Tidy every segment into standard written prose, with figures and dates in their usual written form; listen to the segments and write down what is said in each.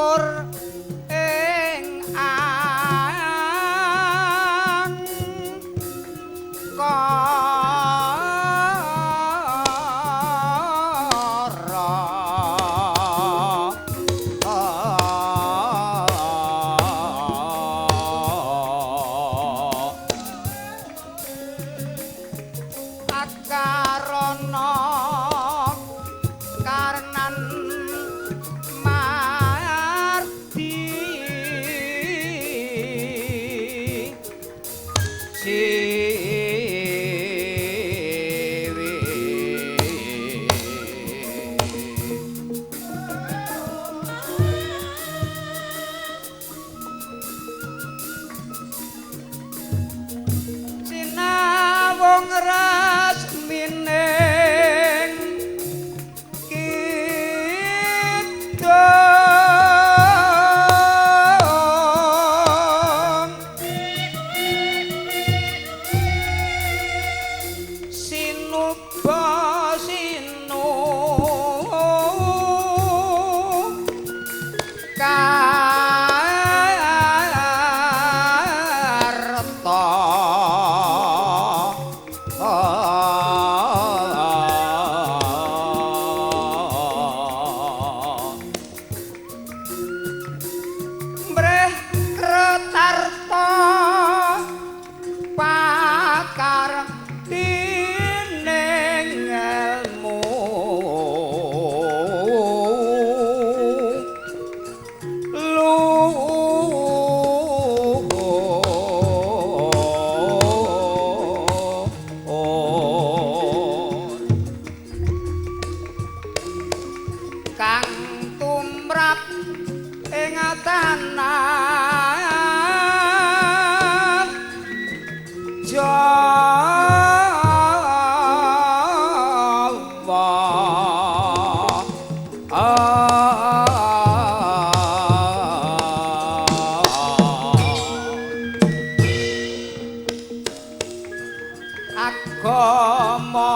tur ing karana karnan mardi siwi sinawung rasmining kidung sinuba sinu karta mreh kretarta pakar tining ilmu kang tumrap ing tanah Jawa agama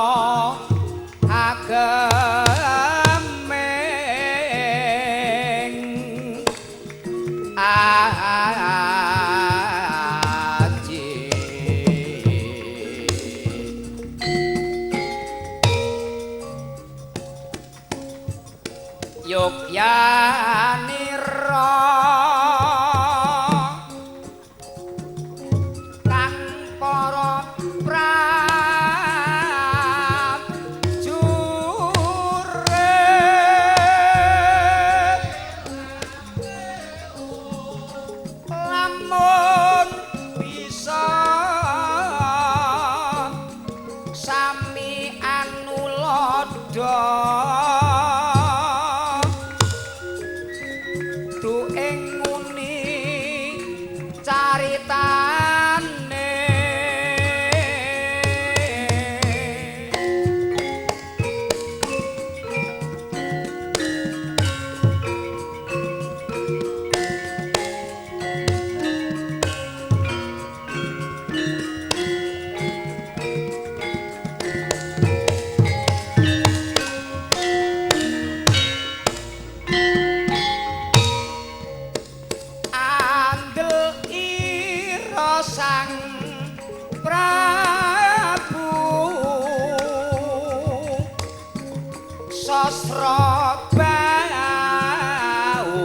ageming aji Yogyanira kang para prajurit lamun bisa sami anulodo du ing nguni caritane andel ira sang Prabu sastra bau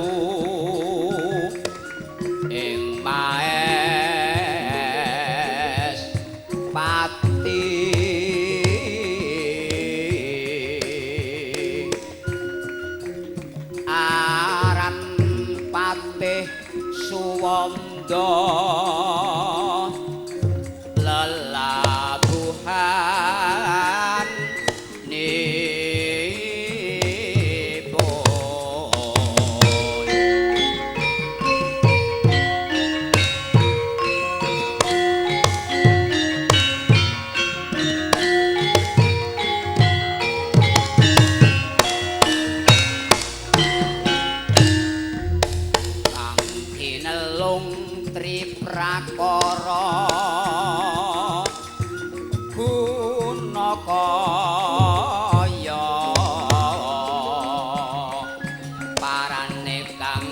ing maes pati aran patih suwanda lelabuhan nipun kang kinelung triprakara gunakaya parane kang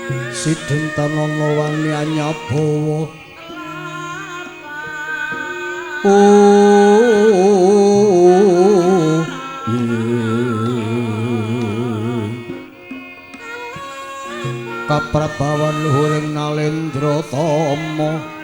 Sidun tanana wani anyabawa kaprabawan luhuring Nalendra Tama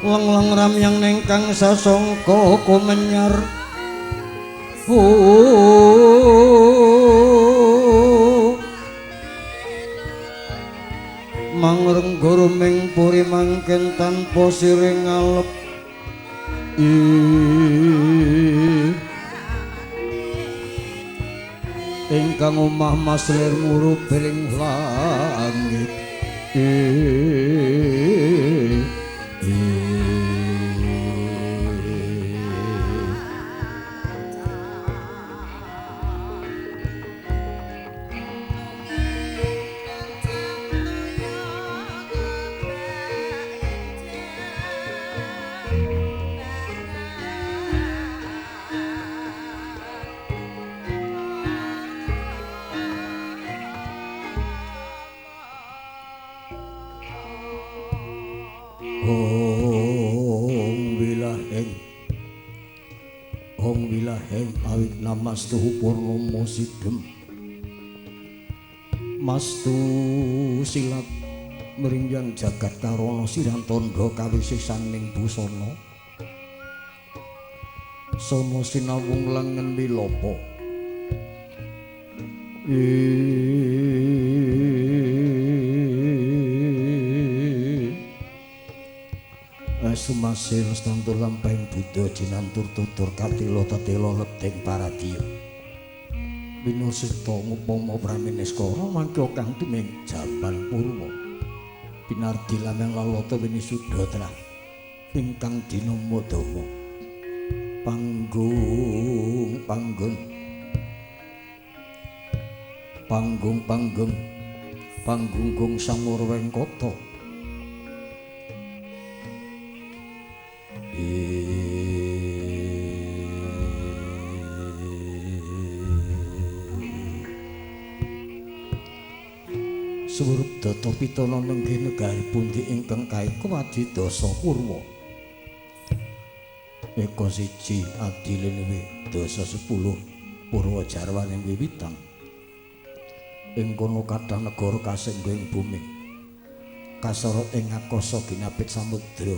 Lang-lang ramyang nengkang sasongko kumenyar Mangrenggara ming puri mangken tanpa siring ngalep ingkang omah Mas Lir murubiring langit Hong wilaheng awit namastu purnomo sidhem mastu silat merinjang jagat karana sirang tandha kawisisaning busana sono sinawung lengen wilapa Sumasil stantur lampahing Buddha jinantur tutur katila tetela leteng paradya winasita ngupama prameniskara mangka kang tuming jaman purwa pinardi lamang lalata winisudatra ingkang dinama dama panggung Panggunggung Samurweng Kata. Suwurup Data Pitana nenggih negari pundi ingkang kaeka Adidasa Purwa. Eka 1 Adilenewe dasa 10 Purwa jarwaning wiwitan. Ing kono kathah negara kasenggo ing bumi. Kasorot ing akasa ginapit samudra.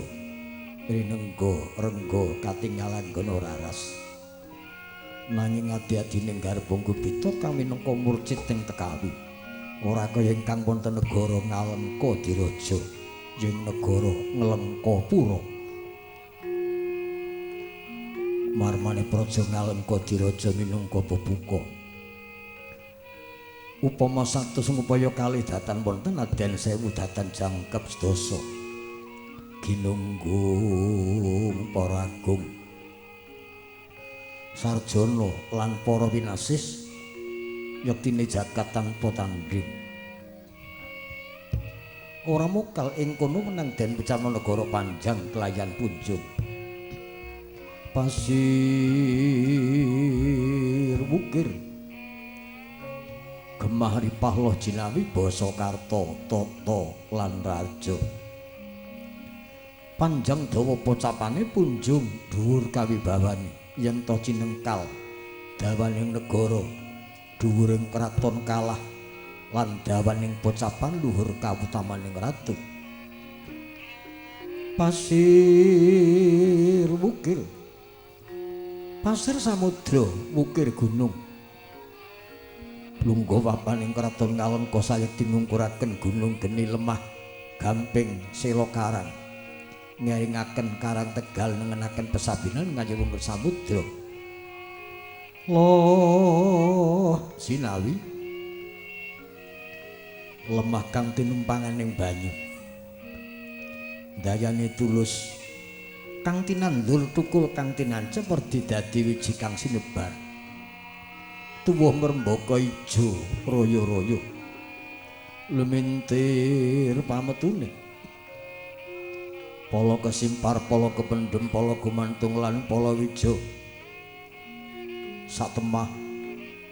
Rinengga rengga katinggalan gono raras. Nanging adi-adi ning garbong Gubita kang minangka murcit ing tekawi. Ora kaya ingkang wonten negara Ngalengka Diraja, ing negara Nglengkapura. Marmane praja Ngalengka Diraja minangka bebuka. Upama 100 ngupaya kalih datan wonten aden 1000 datan jangkep sedasa. Ginunggung para agung sarjana lan para winasis yektine jagat tanpa tanding. Ora mokal ing kono menang den Pecana negara Panjang kelayan Punjung. Pasir wukir gemah ripah loh jinawi basa karta tata lan raja. Panjang dawa pocapane Punjung dhuwur kawibawane yen to cinengkal dawaning negara dhuwuring kraton kalah lan dawaning pocapan luhur kawutamaning ratu. Pasir wukir pasir samudra wukir gunung. Lungguh papaning kraton Ngalengka sayekti ngungkuraken gunung geni lemah gamping sela karang. Nyaringaken karang Tegal nengenaken pesabinan nganyuwung samudra. Loh sinawi lemah kang tinumpanganing banyu. Dayane tulus kang tinandur tukul kang tinancep werdi dadi wiji kang sinebar. Tuwuh merembaka ijo royo-royo lumintir pametune. Pala kesimpar, pala kependhem, pala gumantung lan pala wijo. Satemah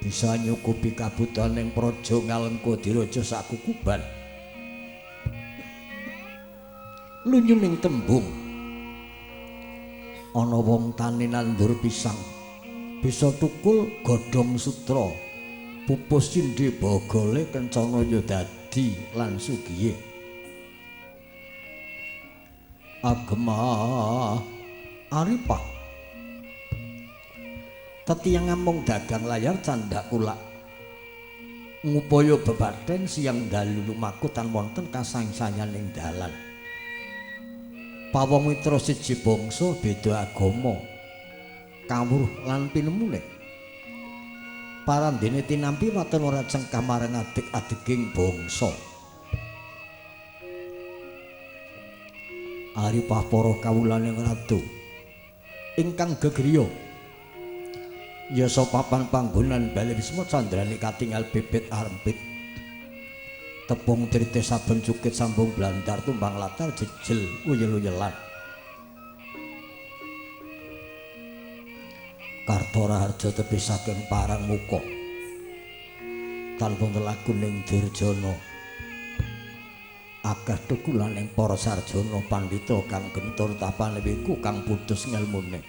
bisa nyukupi kabutaning praja Ngalengka Diraja sakukuban. Lunyuning tembung ana wong tani nandur pisang. Bisa tukul godhong sutra. Pupus cindhe bogole kencana ya dadi lan sugiye. Agema aripah tetiyang ngamung dagang layar candak kulak ngupaya bebaten siang dalu lumaku tan wonten kasangsayaning dalan. Pawong mitra siji bangsa beda agama kawruh lan pinemune. Parandene tinampi waton ora cengkah marang adik-adiging bangsa. Aripah para kawulaning ratu ingkang gegriya yasa papan panggonan Bali Wisma candrané katingal bibit arempit. Tepung trite saben cukit sambung blandar tumbang latar jejel uyel-uyelan. Kartora harja tepi saking parang muka tanpa telakuning Durjana. Akeh tukulaning para sarjana pandhita kang gentur tapane wiku kang putus ngelmune.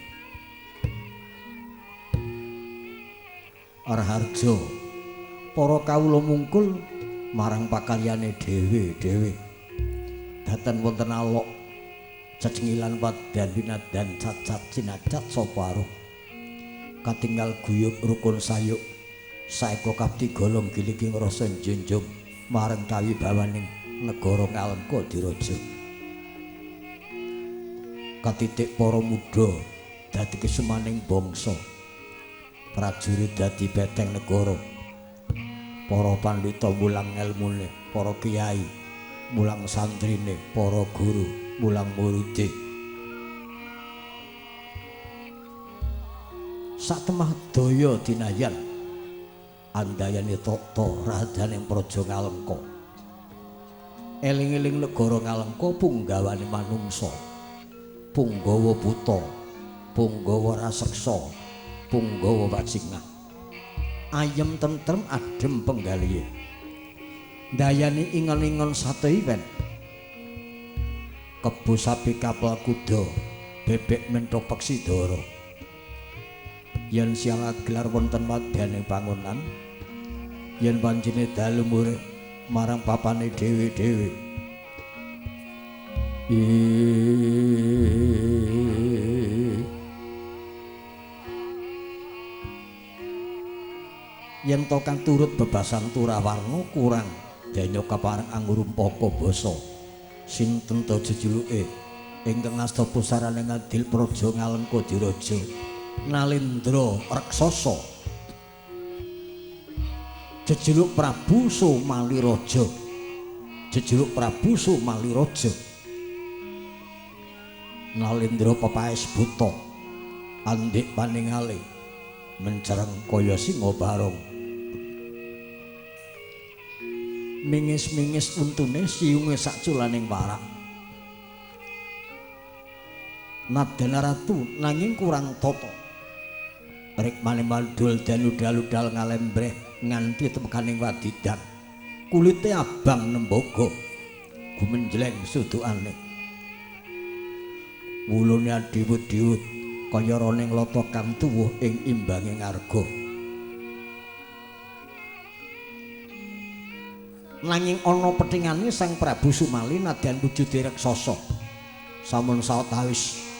Arharja para kawula mungkul marang pakaryane dhewe-dhewe. Datan wonten alok cecengilan wadan winadan cacat cinacat sapa aruh. Katinggal guyub rukun sayuk saeka kapti golong giligi ngrasa njunjung marang kawibawaning negara Ngalengka Diraja. Katitik para muda dadi kesumaning bangsa. Prajurit dadi beteng negara. Para pandhita mulang ngelmune, para kiai mulang santrine, para guru mulang muride. Satemah daya dinayan andayane tata radaning praja Ngalengka. Eling-eling negara Ngalengka punggawane manungsa, punggawa buta, punggawa raseksa, punggawa bajingan. Ayem tentrem adem penggalihe. Dayani ingon-ingon sateiwen. Kebo sapi kapal kuda, bebek menthok peksi dara. Yen sialat gelar wonten madyaning bangunan, yen pancene dalu murih marang papane dhewe-dhewe. Yen to kang turut bebasan turawarna kurang denya kapareng anggurumpaka basa. Sinten to jejuluke ingkang ngasta pusarane ngadil praja Ngalengka diraja Nalendra Raksasa. Jejuluk Prabu Sumaliraja. Jejuluk Prabu Sumaliraja. Nalendra pepaes buta, andik paningale mencereng kaya singa barong. Mingis-mingis untune siunge sakculaning warak. Nadana ratu nanging kurang tata. Rikmane mandul dan udal-udal ngalembreh nganti temekaning wadidang. Kulite abang nembaga, gumenjleng sudukane. Wulune adiwut-diwut kaya roning lata kang tuwuh ing imbanging arga. Nanging ana petingane Sang Prabu Sumali nadyan wujude raksasa. Sampun sawetawis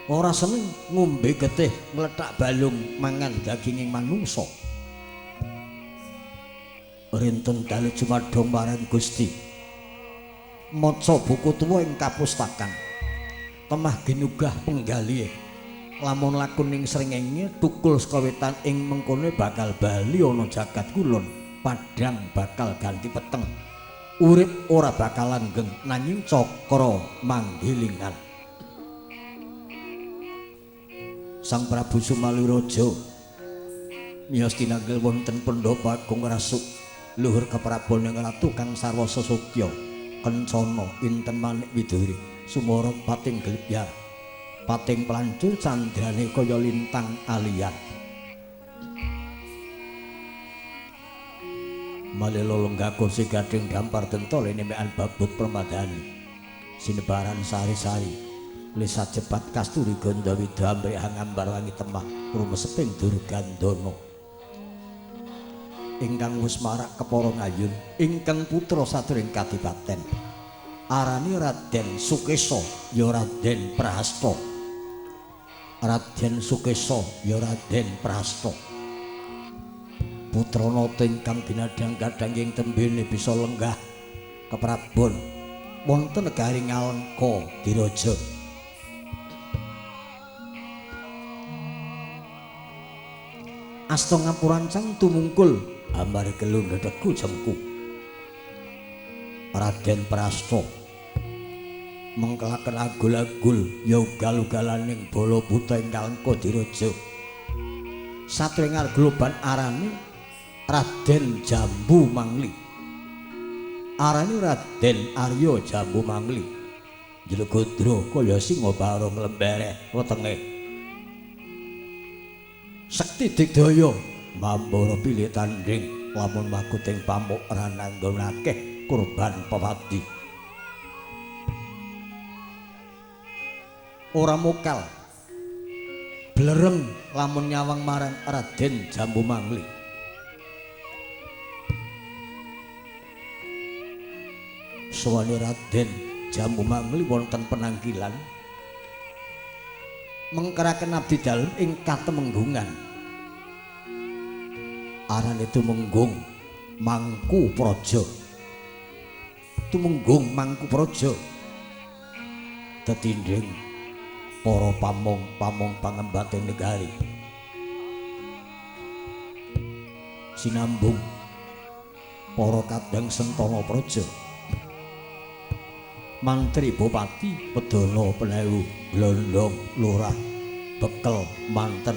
ora seneng ngombe getih mlethak balung mangan daginging manungsa. Rinten dalu jumadhong marang Gusti. Maca buku tuwa ing kapustakan. Temah ginugah penggalihe. Lamun lakuning srengenge tukul sekawetan ing mengkone bakal bali ana jagat kulon. Padang bakal ganti peteng. Urip ora bakal langgeng nanging cakra manggilingan. Sang Prabu Sumaliraja miyos tinanggel wonten Pendha Agung Rasuk luhur keprabaning ratu kang sarwa sesukya kencana inten manik widuri sumara pating glebyar pating plancur candrane kaya lintang aliyan. Malelo lenggah kursi gading dampar dentol nemekan babut permadani sinebaran sari-sari lisa cepat kasturi gondawida ambrih ngambar wangi temah rumeseping Durgandana ingkang wis marak kepara ngayun ingkang putra satring kadipaten arani Raden Sukesa ya Raden Prahasta. Raden Sukesa ya Raden Prahasta. Putra nata ingkang binadang kadang ing tembene bisa lenggah keprabon wonten negari Ngalengka diraja. Asta ngapurancang tumungkul ambare kelu ndedhegu jemku. Raden Prahasta mengkelaken agul-agul ya ugal-ugalaning bala buta ing Ngalengka diraja. Satring argloban arane Raden Jambu Mangli. Arane Raden Arya Jambu Mangli. Jlegodra kaya singa barong lembereh wetenge. Sekti digdaya mambara pilih tanding lamun makuting pamuk rananggon akeh kurban pepati. Ora mokal blereng lamun nyawang marang Raden Jambu Mangli. Sawane Raden Jambu Mangli wonten penangkilan mengkeraken abdi dalem ing katemenggungan. Arane tumenggung Mangku Praja. Tumenggung Mangku Praja. Tetinding para pamong-pamong pangembating negari. Sinambung para kadang sentana praja. Mantri Bupati Pedana Penewu Glondong Lurah Bekel Manten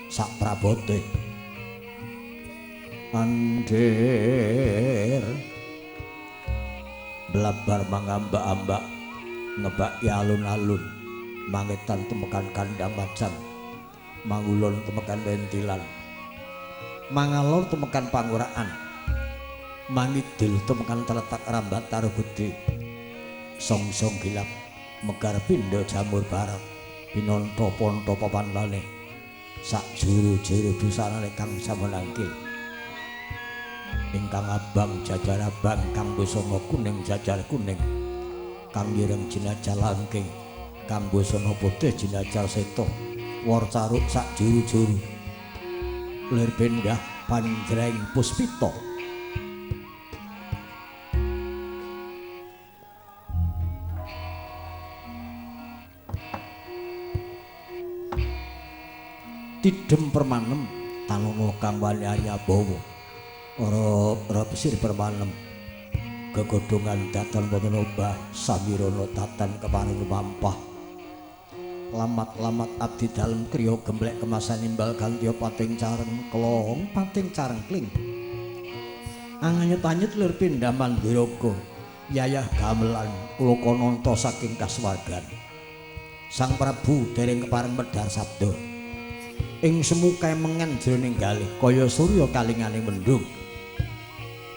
sak prabote andir blabar mangambak-ambak ngebaki alun-alun mangetan temekan kandang macan mangulon temekan wentilan mangalor temekan panguraan mangidil temekan terletak rambat taruh gede song-song gilap megar pindo jamur barat pinonto ponto papan lane sak juru-juru busanane kang samenangkil ingkang abang jajar abang kang busana kuning jajar kuning kang ireng jinajah langking kang busana putih jinajah seto wor caruk sak juru-juru lir bendah panjreng puspita tidem permanem tanono kang wani anyabawa ora besir permanem gegodhongan datan wonten obah samirana tatan keparing mampah lamat-lamat abdi dalem kriya gemblek kemasan imbal gantiya pating careng klong pating careng kling anganyet-anyet lir pindah mandiraga yayah gamelan lokananta saking kasuwargan Sang Prabu dereng kepareng medhar sabda ing semukae mengen jroning galih kaya surya kalinganing mendung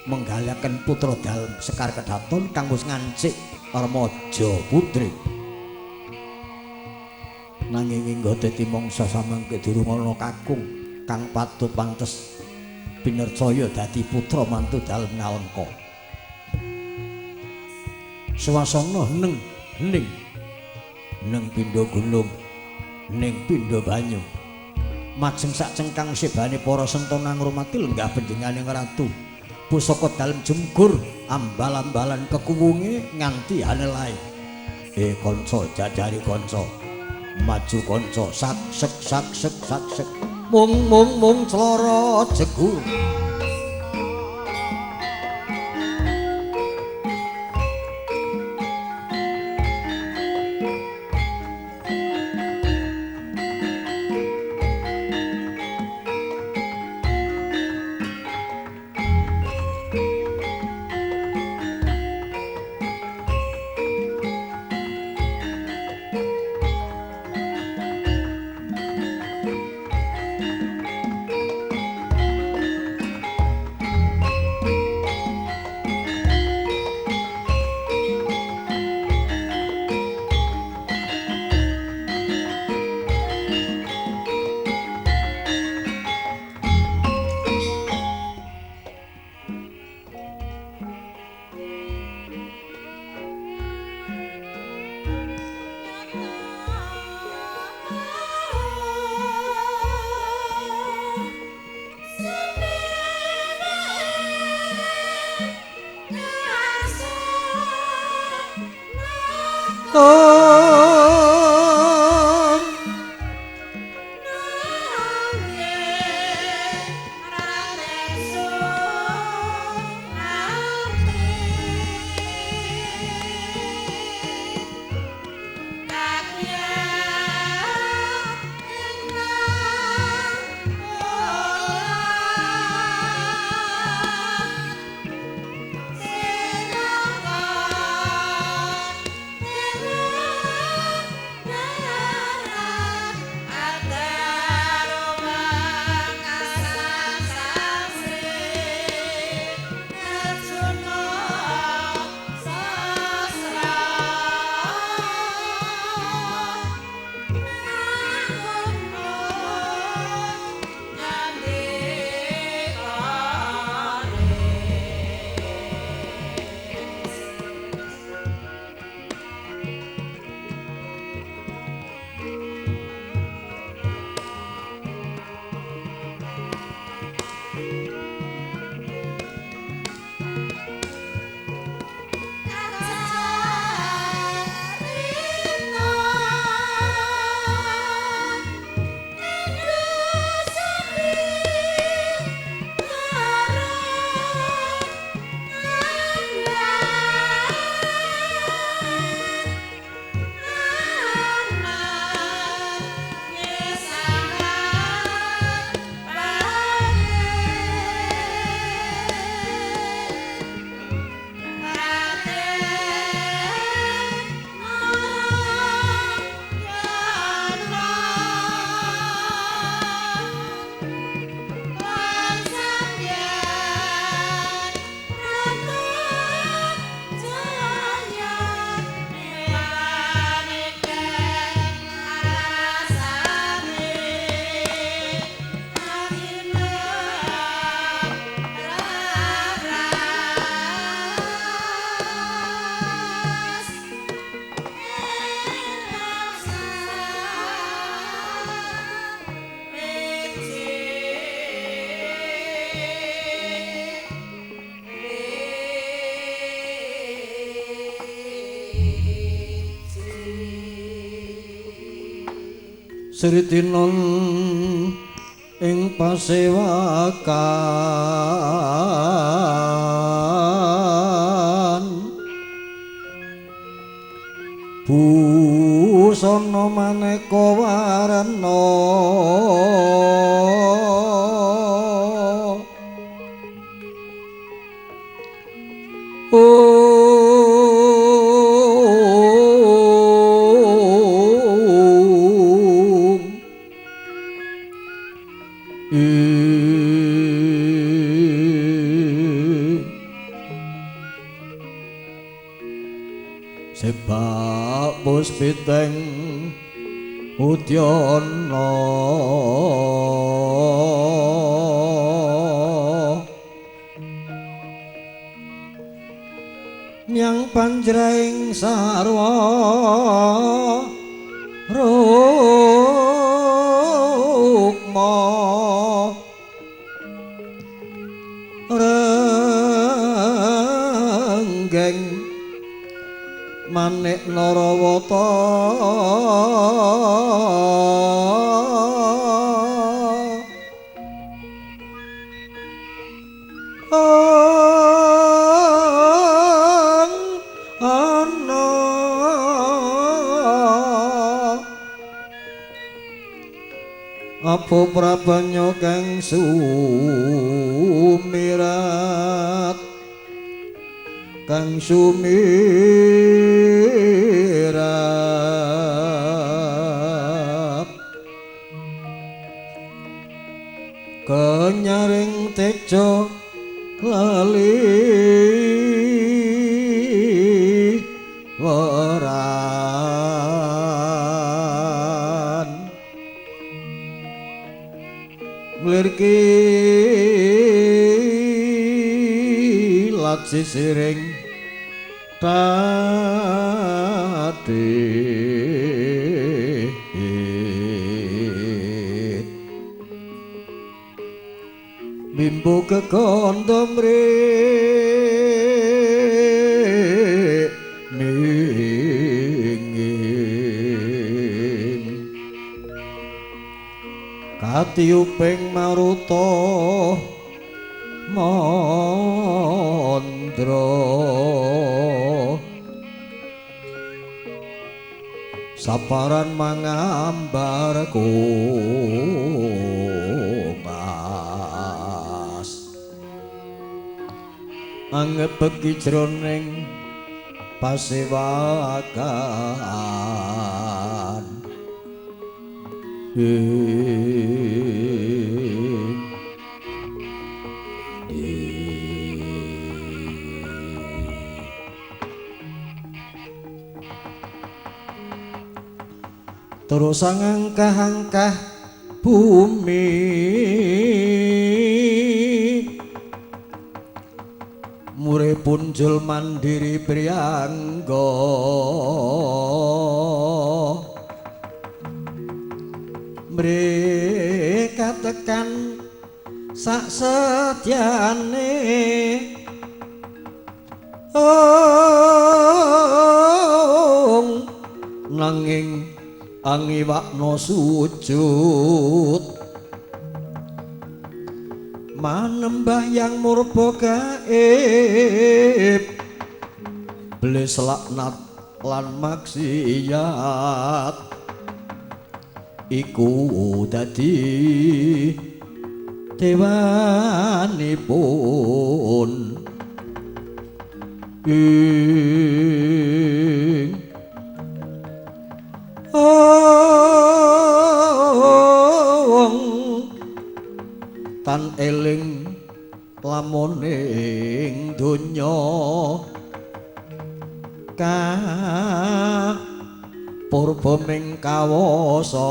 menggalaken putra dalem Sekar Kedaton kang wis ngancik Remaja putri nanging ingga dadi mangsa samangke durung ana kakung kang patut pantes pinercaya dadi putra mantu dalem Ngalengka swasana ning pindha gunung ning pindha banyu majeng sak cengkang sebane para sentana ngurmati lenggah benjenganing ratu pusaka dalem jemgur ambal-ambalan kekuwunge nganti hanelae kanca jajari kanca maju kanca sak mung clara jegur Sritinon ing pasewakan busana maneka warna sebab puspiteng udyana nyang panjraing sarwa rukma renggeng manik narawata ana apa prabanya kang sumirat kang sumirat kenyaring tejo lali weran mlirki lat sisiring tadi bimbo kekondo mringing katiuping maruta mandra saparan mangambar kumas angebeki jroning pasewakan terus angkah-angkah bumi muripun jul mandiri priyangga mereka tekan sak setyane nanging angiwakna sujud manembah yang murba gaib bles laknat lan maksiat iku dadi dewanipun tan eling lamun ing donya ka purba ming kawasa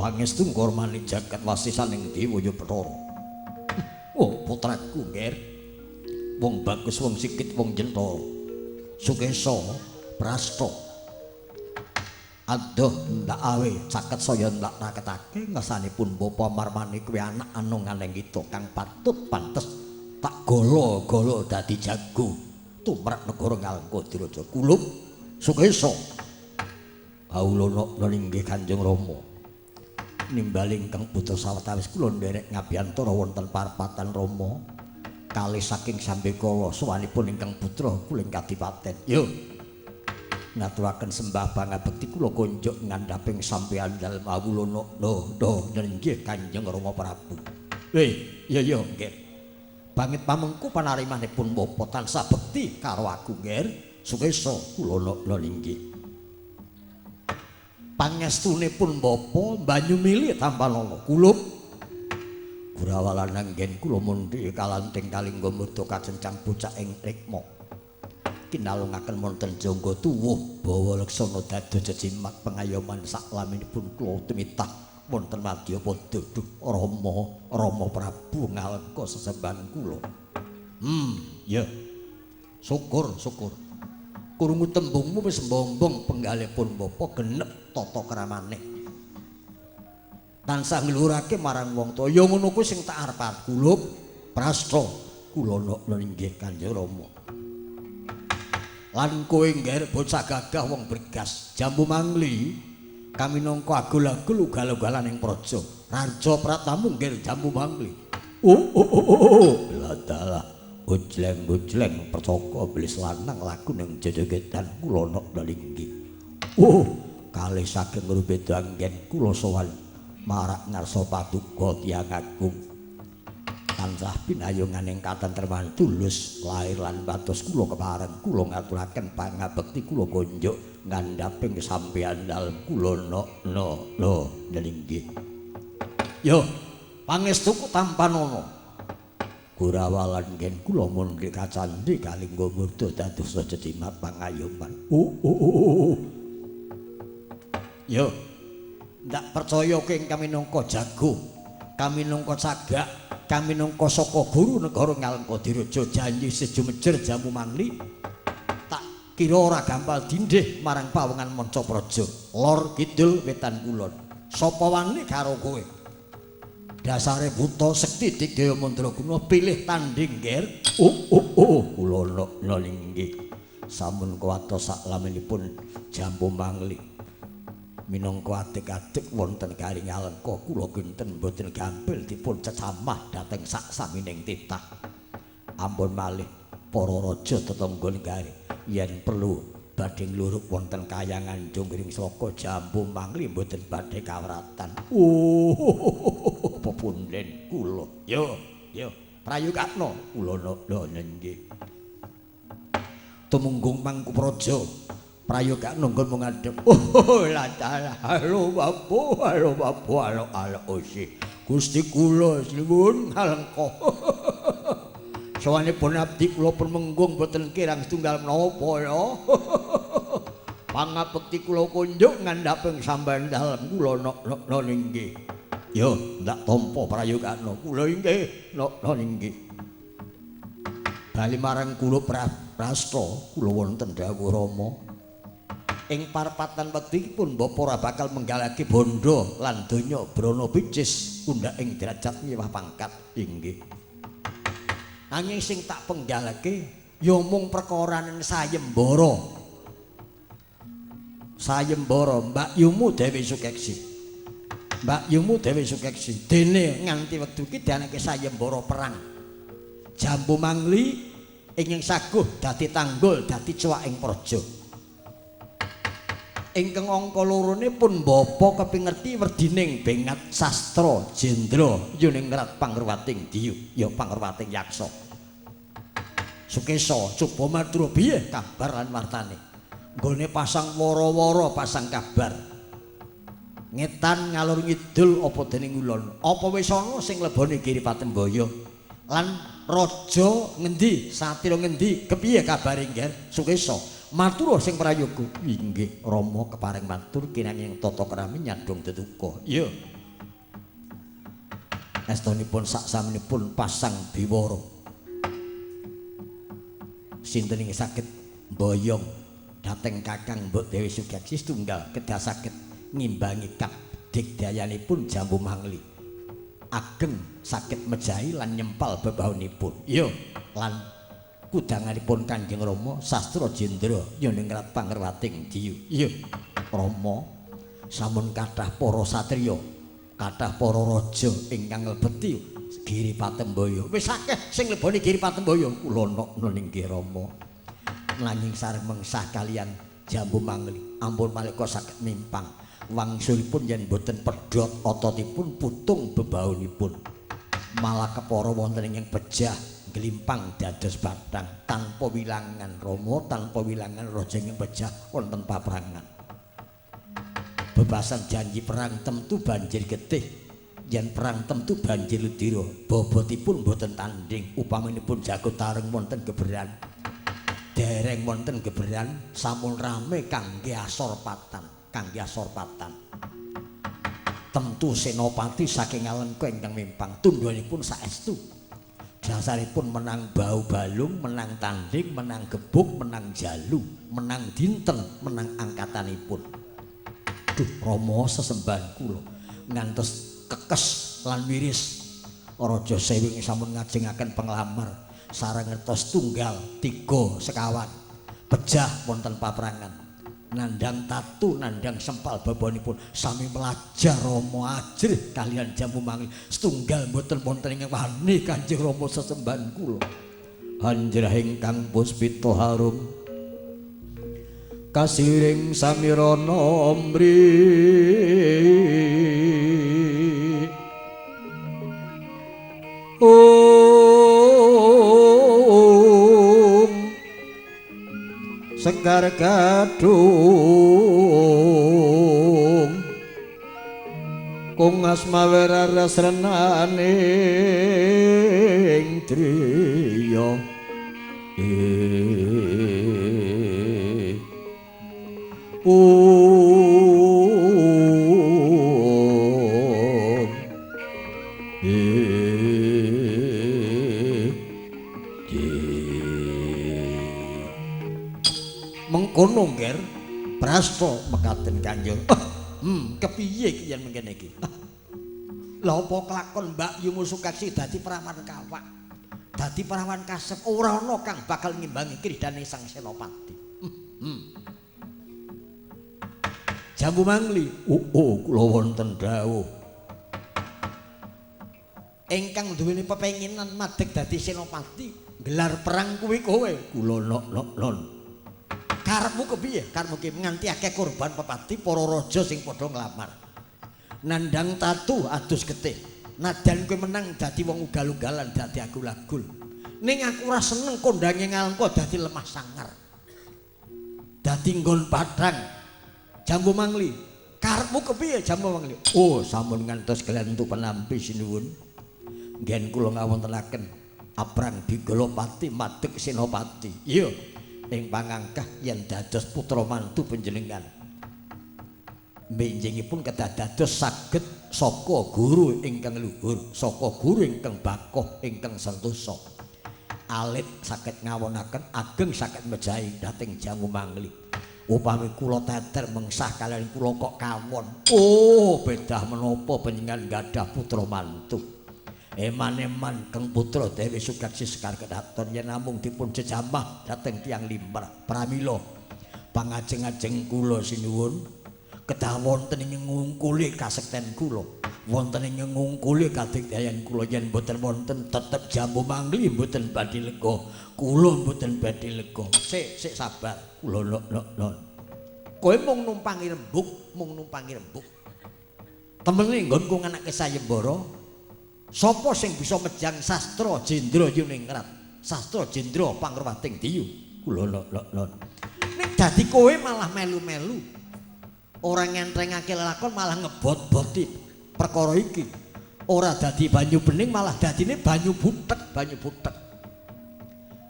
pangestu ngormani jagat wasisaning Dewa Bathara. Oh putraku Nger. Wong bagus wong sikit wong jentha. Sukesa Prasta. Aduh ndak awe caket saya ndak raketake ngersanipun Bapa Marmani kuwi anak anunganing kita kang patut pantes tak golo-golo dadi jago tumrap negara Ngalengka Kulup Sukesa Aulana nggih Kanjeng Rama nimbali ingkang putra sawetawis kula nderek ngabiyantara wonten parpatan Rama kalih saking Sambekala sawanipun ingkang putra kuling kadipaten yo ngaturaken sembah pangabekti kula konjuk ngandhaping sampeyan dalem awulana nggih Kanjeng Rama Prabu. Ya nggih. Bangit pamengku panarimanipun Bapa tansah bekti karo aku nggih. Sukesa kula nggih. Pangestunipun Bapa banyu mili tampanana kulup Gurawalan anggen kula mundhi kalanting kalingga murda kacencang bocah ing rikma. Kinalungaken wonten jangga tuwuh bawa leksana dados jejimat pengayoman saklaminipun kula tumitah wonten Madyapada duh Rama Prabu Ngalengka sesembahan kula. Ya. Syukur. Krungu tembungmu wis mbombong penggalipun Bapa genep tata kramane. Tansah nglurake marang wong tuwa. Ya ngono kuwi sing tak arep kulup prasta kula nggih Kanjeng Rama. Lan kowe ngger bocah gagah wong bergas jambu mangli kami nangka agul-agul ugal-ugalan ing praja raja pratamu ngger jambu mangli ladalah ujleng-ujleng percaka blis lanang laku ning jejegetan kula nok dalinggi kalih saking ngrubeda anggen kula sowan marak ngarsa paduka tiyang agung tansah pinayungan ing katentreman tulus lair lan batos kula kepareng kula ngaturaken pangabekti kula konjuk ngandhaping sampeyan dalem kula nggih. Yo pangestuku tampanana Gurawalan ngen kula mundhi kacandhi kalingga murda dados jejimat pangayoman. Yo ndak percaya keng kami nangka jago kami nangka cagak kami nangka saka guru negara Ngalengka Diraja janji sejumejer jamu mangli tak kira ora gampal dindih marang pawongan Mancapraja lor kidul wetan kulon sapa wani karo kowe dasare buta sekti digdaya mandraguna pilih tanding nger kula nggih sampun kawatos saklaminipun jamu mangli minangka adik-adik wonten kali Ngalengka kula kinten boten gampil dipun cecamah dhateng sak samining titah ampun malih para raja tetangga negari yen perlu badhe ngluruk wonten kayangan Jonggring Sloka jambu mangli boten badhe kawratan pepunden kula yo prayogakna kula nggih tumunggung mangku praja prayoga nunggon mengadep halo bapu halo osi Gusti kula nuwun Ngalengka sawanipun abdi kula pemenggung boten kirang setunggal menapa ya pangabekti kula kunjuk ngandhaping sampeyan dalem kula nggih yo ndak tampa prayogana kula inggih nggih bali marang kula prasta kula wonten dawuh Rama ing parpatan wektipun Bapa ora bakal menggalake bondo lan donya brana bicis undhak ing derajat miwah pangkat inggih nanging sing tak penggalake ya mung perkaraning sayembara Mbak Yumu Dewi Sukeksi dene nganti wektu iki dianake sayembara perang jambu mangli ingkang saguh dadi tanggul dadi cuwaking praja ingkang angka lorone pun Bapa kepingerti werdining bengat sastra Jendra Yuningrat Pangruwating Diyu ya Pangruwating Yaksa Sukesa coba matur piye kabar lan wartane nggone pasang wara-wara pasang kabar ngetan ngalur ngidul apa dening ulon apa wis ana sing lebone Giripati Mbaya lan raja ngendi satira ngendi kepiye kabare nggih Sukesa matur sing prayoga inggih Rama keparing matur kinanging tata krami nyadong tetuka iya estunipun saksaminipun pasang biwara sinten ing saged mboyong dhateng Kakang Mbok Dewi Sugesti setunggal kedah saged ngimbangi kabdigdayanipun Jambu Mangli ageng saged mejahi lan nyempal bebaunipun iya lan kudanganipun Kanjeng Rama Sastra Jendra Yoningrat Pangerwating Diyu iya Rama sampun kathah para satriya kathah para raja ingkang lebeti Giri Patembaya wis akeh sing leboni Giri Patembaya kula nok nggih Rama nanging sareng mengsah kalian Jambu Mangli ampun malika saged mimpang wangsulipun yen boten pedhot ototipun putung bebaunipun malah kepara wonten ing pejah glimpang dados bathang tanpa wilangan Rama tanpa wilangan raja ing pejah wonten paprangan bebasan janji perang temtu banjir getih yen perang temtu banjir ludira bobotipun boten tanding upaminipun jago tareng wonten geberan dereng wonten geberan sampun rame kangge asorpatan temtu senopati saking Alengka ingkang mimpang tundhonipun saestu dasaripun menang bau balung menang tanding menang gebuk menang jalu menang dinten menang angkatanipun duh Rama sesembahan kula ngantos kekes lan miris Raja Sewing sampun ngajengaken penglamar sareng ngertos tunggal 3 sekawan pejah wonten paprangan nandhang tatu nandhang sempal babonipun sami melajar Rama ajrih kalian Jambu Mangli setunggal mboten wonten ing wani Kanjeng Rama sesembahan kula anjrah ingkang puspita harum kasiring samirana mri Sekar kadung kung asmawera rasrenaning triya mengkono ngger prasta mekaten Kanjeng kepiye iki yen mengkene iki lha apa kelakon Mbak Yu Musukasi dadi perawan kawak dadi perawan kasep ora ana kang bakal ngimbangi kridane sang senopati Jambu Mangli kula wonten dawuh ingkang duweni pepenginan madeg dadi senopati gelar perang kuwi kowe kula non karepmu kepiye karepmu ki nganti akeh korban pepati para raja sing padha nglamar nandhang tatu adus getih nadan kowe menang dadi wong ugal-ugalan dadi agul-agul ning aku ora seneng kondange ngalengka dadi lemah sangar dadi nggon padhang Jambu Mangli karepmu kepiye Jambu Mangli sampun ngantos kalian untuk penampi sinuwun ngen kula ngawontenaken aprang Digolopati madeg senopati iya ing pangangkah yen dados putra mantu panjenengan benjingipun kedah dados saged saka guru ingkang luhur saka guru ingkang bakoh ingkang sentosa alit saged ngawonaken ageng saged mejahi dhateng Jambu Mangli upami kula teter mengsah kalian kula kok kawon bedah menapa panjenengan gadah putra mantu eman-eman keng putra Dewi Sugesti Sekar Kedaton yen namung dipun jejamah dhateng tiyang limbar pramila pangajeng-ajeng kula sinuwun kedah wonten ing ngungkuli kasekten kula wonten ing ngungkuli kadigdayan kula yen boten wonten tetep Jambu Mangli boten badhe lega kula boten badhe lega sik sabar kula non kowe mung numpangi rembug temene nggonku nganake sayembara sapa sing bisa mejang Sastra Jendra Yuningrat Sastra Jendra Pangerwating Diyu kula non nek dadi kowe malah melu-melu ora ngentrengake lelakon malah ngebot-boti perkara iki ora dadi banyu bening malah dadine banyu butek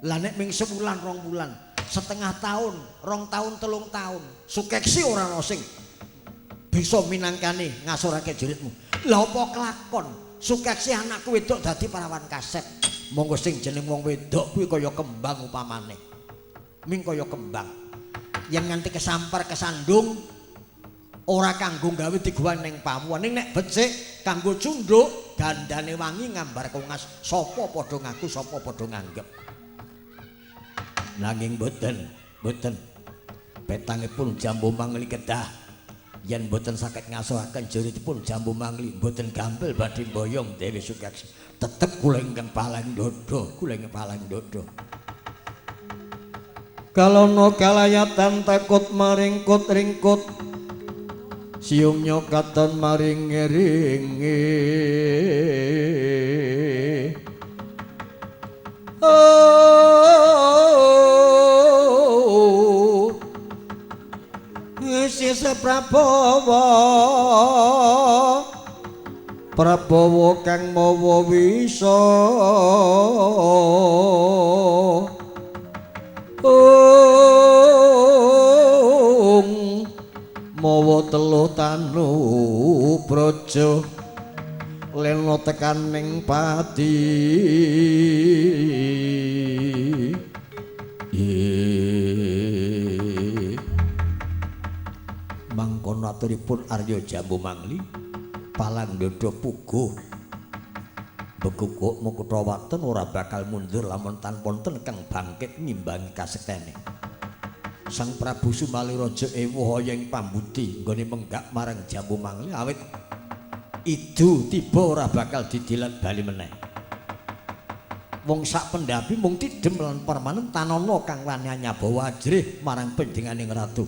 lah nek ming sebulan 2 bulan setengah tahun 2 tahun 3 tahun Sukesi ora ana sing bisa minangkani ngasorake juritmu lha apa kelakon Sukesi anakku wedok dadi parawan kasep monggo sing jeneng wong wedok kuwi kaya kembang upamane ming kaya kembang yen nganti kesampar kesandung ora kanggo gawe digawa ning pawuan ning nek becik kanggo cundhuk gandane wangi ngambar kongas sapa padha ngaku sapa padha nganggep nanging boten petangipun jambu mangli kedah yen boten saged ngasuhaken juritipun jambu mangli boten gampil badhe mboyong Dewi Sukeksi tetep kula ingkang palang dodo kalono kalayatan takut maringkut ringkut siung nyokatan maring ngeringi Sisa Prabowo kang mawa wisa mawa teluh tanu praja lena tekan ning pati mangkono aturipun Arya Jambu Mangli palang dodo puguh beguguk Mukutawaten ora bakal mundur lamun tanpa wonten kang bangkit ngimbangi kasektene Sang Prabu Sumaliraja ewuh ing pambudi nggone menggak marang Jambu Mangli awit idu tiba ora bakal didilat bali meneh wong sak pendhapi mung tidhem lan permanen tanana kang wani nyabawa ajrih marang panjenenganing ratu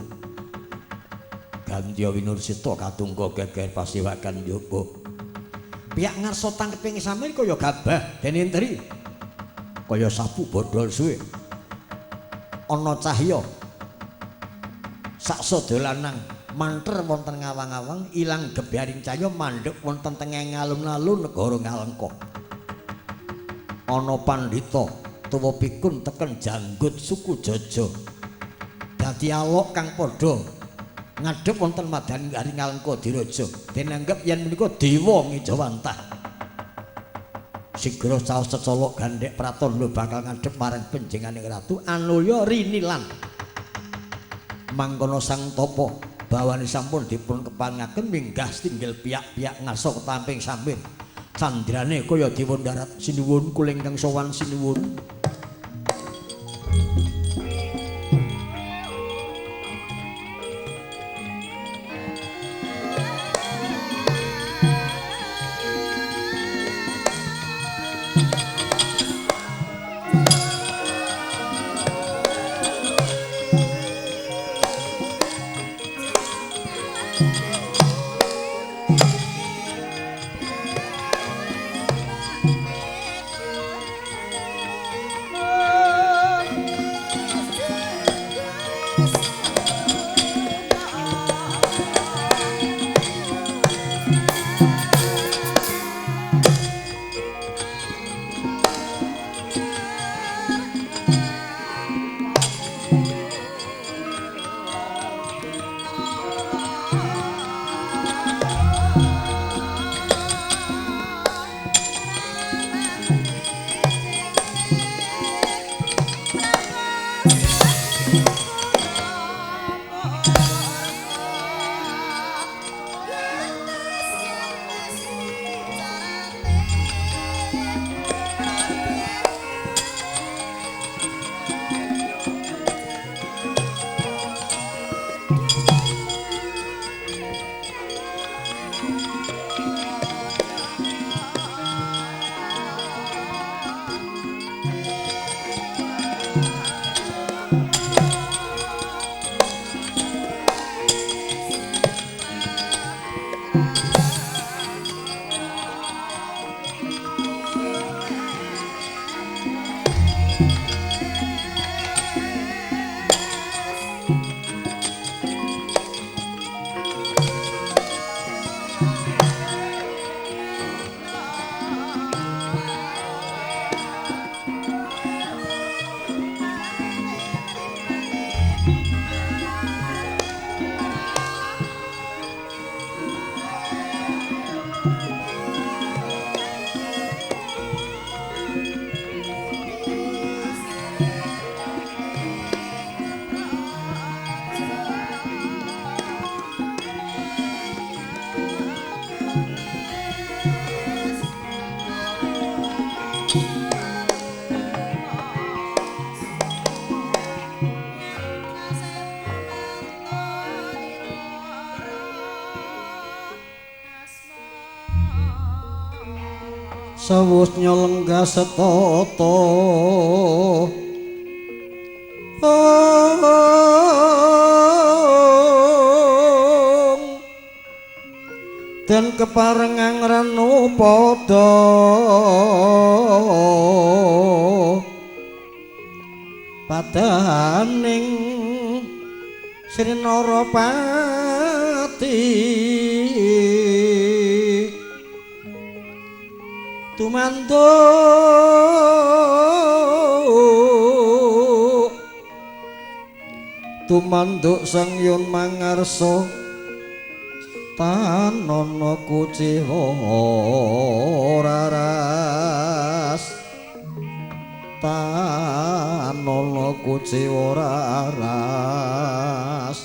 Gandya Winursita katungga geger pasiwakan njaba pihak ngarsa tangkeping samir kaya gabah dene entri kaya sapu bodhol suwe ana cahya saksodo lanang manter wonten ngawang-awang ilang gebyaring cahya mandheg wonten tengeng alun-alun negara Ngalengka ana pandhita tuwa pikun teken janggut suku Jaja dadi alok kang padha ngadhep wonten madani Ngalengka diraja dinanggep yen menika dewa ngijawantah sigra saos cecolok gandhek praton lho bakal ngadhep marang panjenenganing ratu Anulya rinilan mangkono sang tapa bawane sampun dipun kepangaken minggah tinggil pihak-pihak ngarsa ketamping samir candrane kaya dewa darat sinuwun kula ingkang sowan sinuwun sawusnya lenggah setata dan keparengang ranu padha padaning Sri Narapati tumanduk Sang Hyang mangarsa tanana kuciwa raras tanana kuciwa raras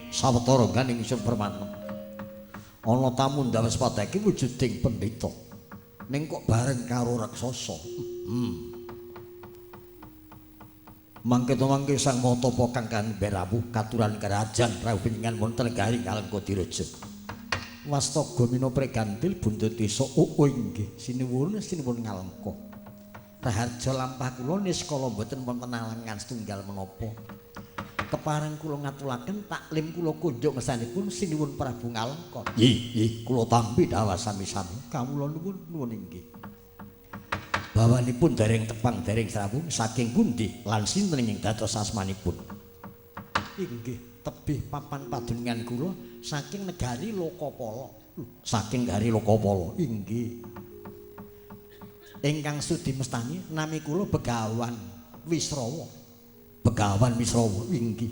sawetara ganing ingsun permanen ana tamu ndawes padake wujuding pendhita ning kok bareng karo raksasa mangke sang matapa kang kanberawu katuran kerajaan rawuh pinjenengan wonten negari Kalengka Diraja Wastaga mina pregantil buntut desa inggih sinuwun Ngalengka raharja lampah kula niskala mboten wonten alangan setunggal menapa kepareng kula ngaturaken taklim kula kunjuk ngersanipun sinuwun Prabu Ngalengka nggih kula tampi dawa sami-sami kawula nuwun inggih bawanipun dereng tepang dereng srawung saking pundi lan sinten ing dados asmanipun inggih tebih papan padunungan kula saking negari Lokapala saking negari Lokapala inggih ingkang sudi mestani nami kula Begawan Wisrawa inggih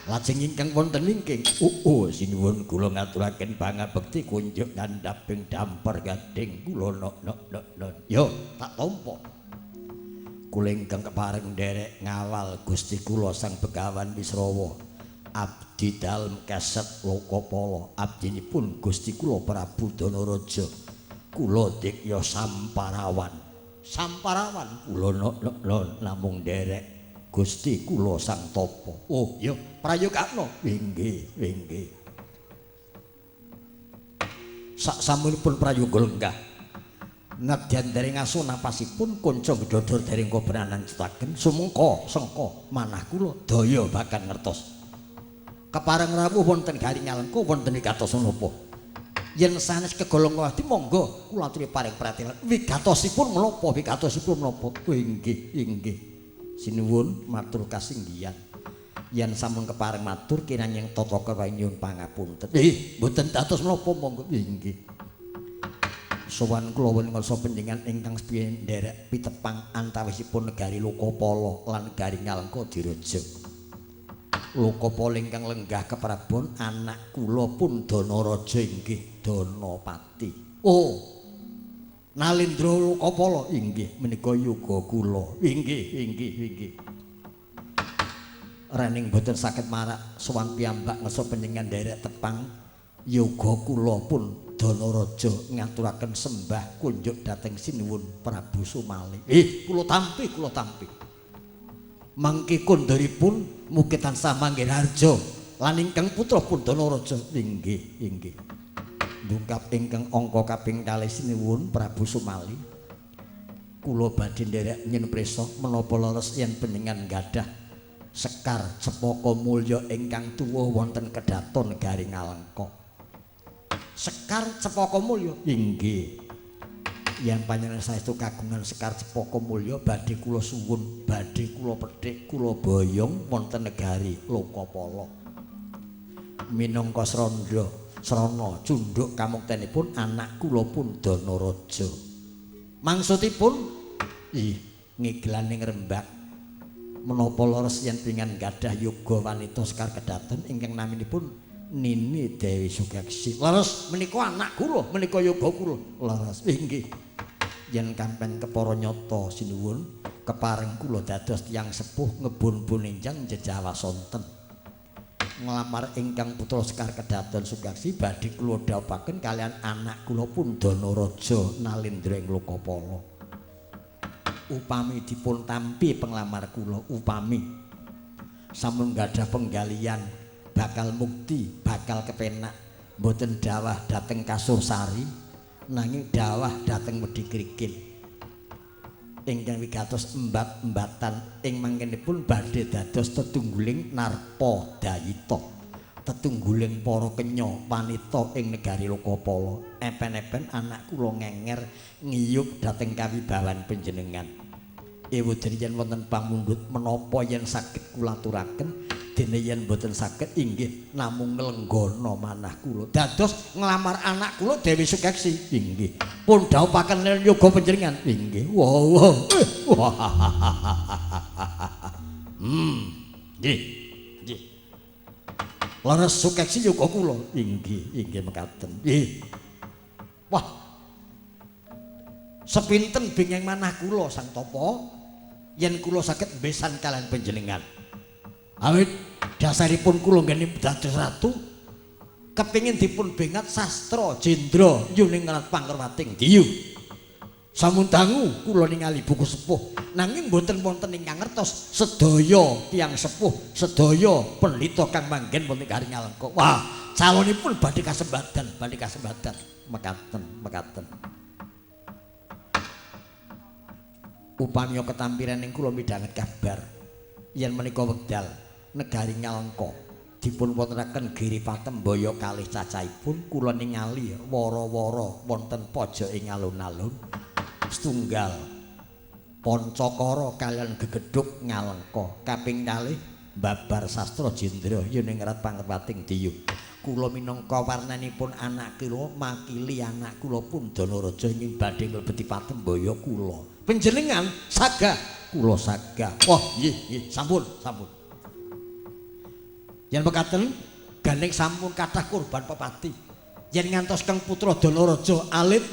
lajeng ingkang wonten inggih sinuwun kula ngaturaken pangabekti kunjuk ngandhaping dampar gading kula yo tak tampa kula ingkang kepareng nderek ngawal Gusti kula Sang Begawan Wisrawa abdi dalem keset Lokapala abdinipun Gusti kula Prabu Danaraja kula dikya Samparawan kula namung nderek Gusti kula Sang Tapa ya prayogakna inggih saksamunipun prayoga lenggah nadyan dereng aso napasipun kanca gedodor dereng kobranan cetaken sumengka sengka manah kula daya bakan ngertos kepareng rawuh wonten Garing Ngalengka wonten wigatos menapa yen sanes kegolong wadi monggo kula aturi paring pratelan wigatosipun menapa inggih sinuwun matur kasinggihan yen sampun kepareng matur kirang tata kawula nyuwun pangapunten mboten dados menapa monggo inggih sowan kula wenungsa panjenengan ingkang sepiye nderek pitepang antawisipun negari Lokapala lan negari Ngalengka Diraja Lokapala ingkang lenggah keprabon anak kula pun Danaraja inggih Danapati Nalendra Lokapala inggih menika yuga kula inggih rening boten saged marak sowan piyambak ngersa panjenengan nderek tepang yuga kula pun Danaraja ngaturaken sembah kunjuk dhateng sinuwun Prabu Sumali kula tampi mangke kondheripun mugi tansah manggih-harja lan ingkang putra pun Danaraja inggih Dungkap ingkang angka kaping 4 sinuwun Prabu Sumali kula badhe nderek nyen prisa menapa leres yen panjenengan gadah sekar cepaka mulya ingkang tuwuh wonten Kedaton Garing Ngalengka sekar cepaka mulya inggih yen panjenengan saestu kagungan sekar cepaka mulya badhe kula suwun badhe kula pethik kula boyong wonten negari Lokapala minangka Srana cundhuk kamuktenipun anak kula pun Danaraja. Maksudipun ngiglaning Rembag menapa leres yen pingan gadah yoga wanita sekar kedaton ingkang naminipun Nini Dewi Sugaksi. Leres menika anak kula, menika yoga kula. Leres inggih. Yen kampen kepara nyata sinuwun kepareng kula dados tiyang sepuh ngebun-bun enjang jejawa sonten. Nglamar ingkang putra sekar kedaton Sugaksi badhe kula dhawuhaken kalian anak kula pun Danaraja Nalendra ing Lokapala. upami dipun tampi penglamar kula upami sampun gadah penggalian bakal mukti bakal kepenak mboten dawah dhateng Kasursari nanging dawah dhateng Medikrikil ingkang wigatos embat-embatan ing mangkenipun badhe dados tetungguling narpa dayita tetungguling para kenya wanita ing negari Lokapala epen-epen anak kula ngenger ngiyup dhateng kawibawan panjenengan ewudan yen wonten pamundhut menapa yen saged kula aturaken dene yen boten saged inggih namung nglenggono manah kula dados nglamar anak kula Dewi Sukeksi inggih pun dhawuhaken yoga panjenengan inggih nggih nggih Laras Sukeksi yoga kula inggih mekaten nggih wah sepinten bingeng manah kula Sang Tapa yen kula saged besan kalian panjenengan awit dasaripun kula nggene dados ratu kepingin dipun bengat sastra jendra Yuningrat Pangkerwating Diyu sampun dangu kula ningali buku sepuh nanging mboten wonten ingkang ngertos sedaya tiyang sepuh sedaya pendhita kang manggen wonten Garing Alengka wah calonipun badhe kasembadan mekaten upami ketampiran ing kula midhanget kabar yen menika wekdal negari Ngalengka dipun wontenaken Giripatem Mbaya kalih cacahipun kula ningali wara-wara wonten pojok ing alun-alun setunggal Pancakara kalian gegedhuk Ngalengka kaping kalih babar sastra jendra Yuningrat Pangkerwating Diyu kula minangka warnanipun anak kula makili anak kula pun Danaraja ingin badhe mlebeti Patembaya kula panjenengan sagah kula sagah wah nggih sampun yen mekaten gandeng sampun kathah kurban pepati yen ngantos Kang Putra Danaraja alit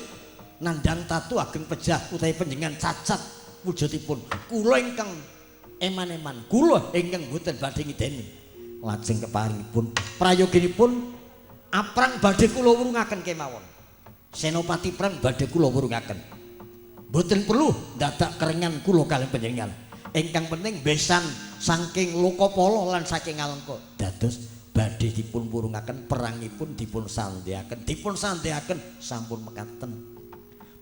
nandhang tatu ageng pejah utawi panjenengan cacat wujudipun kula ingkang eman-eman kula ingkang boten badhe ngideni lajeng keparingipun prayoginipun aprang badhe kula wurungaken kemawon senopati perang badhe kula wurungaken boten perlu dadak kerengan kula kaliyan panjenengan ingkang penting besan saking Lokapala lan saking Alengka dados badhe dipun wurungaken perangipun dipun sandheaken sampun mekaten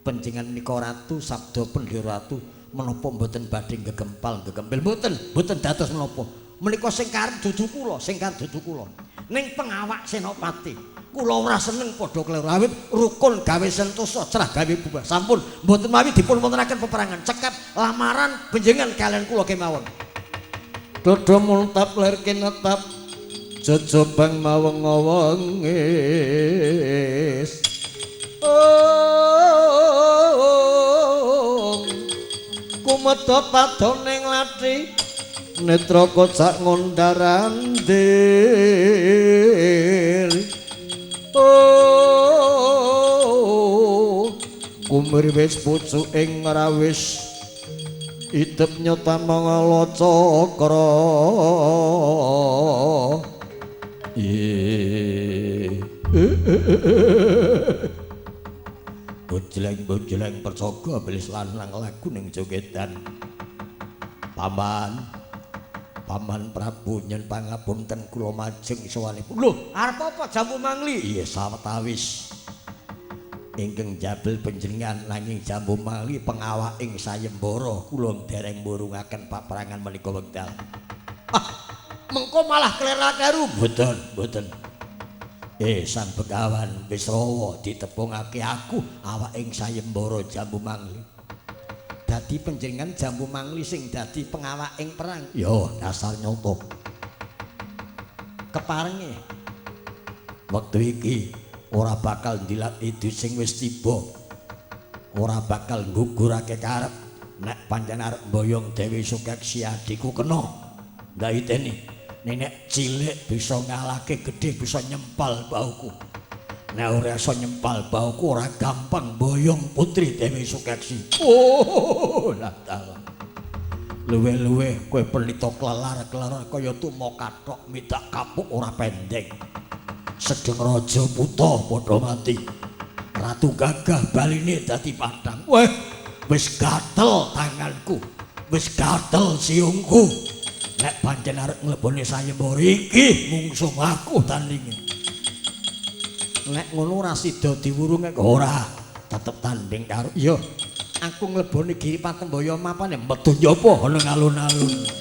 panjenengan menika ratu sabda pendhira ratu menapa mboten badhe gegempal mboten dados menapa menika sing karep dudu kula ning pengawak senopati kula ora seneng padha kleru awit rukun gawe sentosa cerah gawe bubar sampun mboten mawi dipun wontenaken peperangan cekap lamaran panjenengan kalian kula kemawon dodo multap ler kinetap jejobang maweng-wengis kumedha padoning lathi netra kocak ngondarandir kumir wis pucuk ing rawis idep nyotan mangala cakra bojleng percaga belis lanang lagu ning jogedan Paman Prabu nyen pangapunten kula majeng sawanipun. Lho, arep apa Jambu Mangli? Iya sawetawis. Ingkang jabel panjenengan nanging Jambu Mangli pengawak ing sayembara kula dereng murungaken paperangan menika wekdal. Mengko malah kleru. Mboten. Sang Begawan Wisrawa ditepungake aku awak ing sayembara Jambu Mangli. Dadi panjenengan Jambu Mangli sing dadi pengawak ing perang. Yo dasar nyoto. Keparenge wektu iki ora bakal ndilat idu sing wis tiba. Ora bakal nggugurake karep nek panjenengan arep mboyong Dewi Sukeksi adikku kena. Ndak iteni. Nek cilik bisa ngalahke gedhe bisa nyempal bauku. Nek ora iso nyempal bauku ora gampang boyong putri Dewi Sukeksi. Lah tawa. Luwe-luwe kowe pelita klelar-klelar kaya tuma kathok midak kapuk ora pendek. Sedeng raja buta padha mati. Ratu gagah baline dadi padhang. Weh, wis gatel tanganku, wis gatel siungku. Nek pancen arep ngleboni sayembara iki mungsung aku tandinge. Nek ngono ora sida diwurunge ora, tetep tanding karo iya. Aku ngleboni Giri Patembaya mapane metu nyapa ana alun-alun.